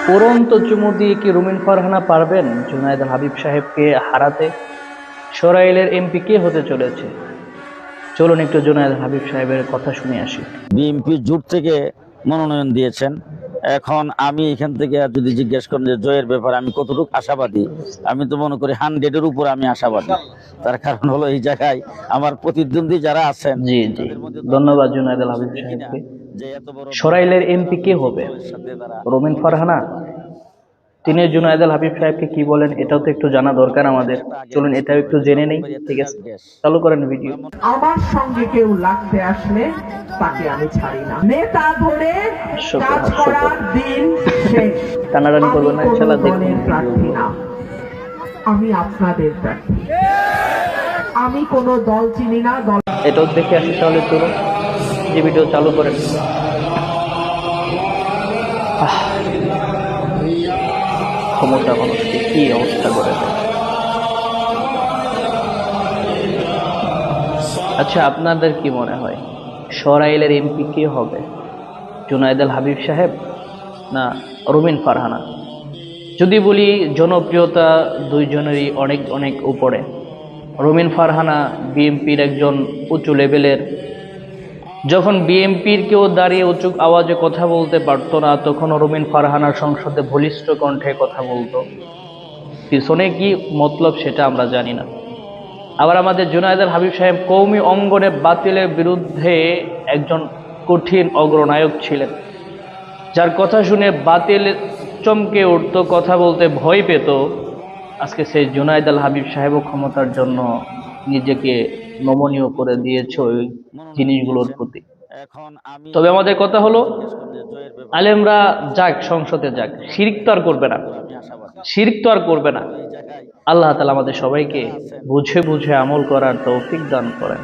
পড়ন্ত চুমু দিয়ে কি রুমিন ফারহানা পারবেন জুনায়েদ আল হাবিব সাহেবকে হারাতে? সরাইলের এমপি কে হতে চলেছে? চলুন একটু জুনায়েদ আল হাবিব সাহেবের কথা শুনে আসি। বিএনপি জোট থেকে মনোনয়ন দিয়েছেন। এখন আমি এখান থেকে যদি জিজ্ঞেস করেন যে জয়ের ব্যাপারে আমি কতটুকু আশাবাদী, আমি তো মনে করি 100-এর উপর আমি আশাবাদী। তার কারণ হলো এই জায়গায় আমার প্রতিদ্বন্দ্বী যারা আছেন, জি জি, ধন্যবাদ জুনায়েদ আল হাবিব সাহেবকে। সরাইলের এমপি কে হবে? রুমিন ফারহানা? তিনি জুনায়েদ আল হাবিব সাহেবকে কি বলেন এটাও তো একটু জানা দরকার আমাদের। চলুন এটাও একটু জেনে নেই। ঠিক আছে, চালু করেন ভিডিও। আমার সঙ্গে কেউ লাগতে আসলে তাকে আমি ছাড়ি না। নেতা ধরে কাজ করার দিন শেষ। টানাটানি করবেন না, ইনশাআল্লাহ দেখুন। প্রার্থী না, আমি আপনাদের প্রার্থী। আমি কোনো দল চিনি না। দল এটাও দেখে আসি তাহলে। চলুন যে ভিডিও চালু করেন। ক্ষমতা মানুষকে কি অবস্থা করে দেয়। আচ্ছা, আপনাদের কি মনে হয় সরাইলের এমপি কে হবে? জুনায়েদ আল হাবিব সাহেব না রুমিন ফারহানা? যদি বলি জনপ্রিয়তা দুইজনেরই অনেক অনেক উপরে। রুমিন ফারহানা বিএনপির একজন উঁচু লেভেলের। যখন বিএনপির কেউ দাঁড়িয়ে উঁচু আওয়াজে কথা বলতে পারতো না, তখন রুমিন ফারহানার সংসদে বলিষ্ঠ কণ্ঠে কথা বলতো। পিছনে কি মতলব সেটা আমরা জানি না। আবার আমাদের জুনায়েদ আল হাবিব সাহেব কওমি অঙ্গনে বাতিলের বিরুদ্ধে একজন কঠিন অগ্রনায়ক ছিলেন, যার কথা শুনে বাতিল চমকে উঠত, কথা বলতে ভয় পেত। আজকে সেই জুনায়েদ আল হাবিব সাহেবও ক্ষমতার জন্য নিজেকে নমনীয় করে দিয়েছে ওই জিনিসগুলোর প্রতি। তবে আমাদের কথা হলো, আলেমরা যাক, সংসদে যাক, শিরক তো আর করবে না, শিরক তো আর করবে না। আল্লাহ তাআলা আমাদের সবাইকে বুঝে বুঝে আমল করার তৌফিক দান করেন।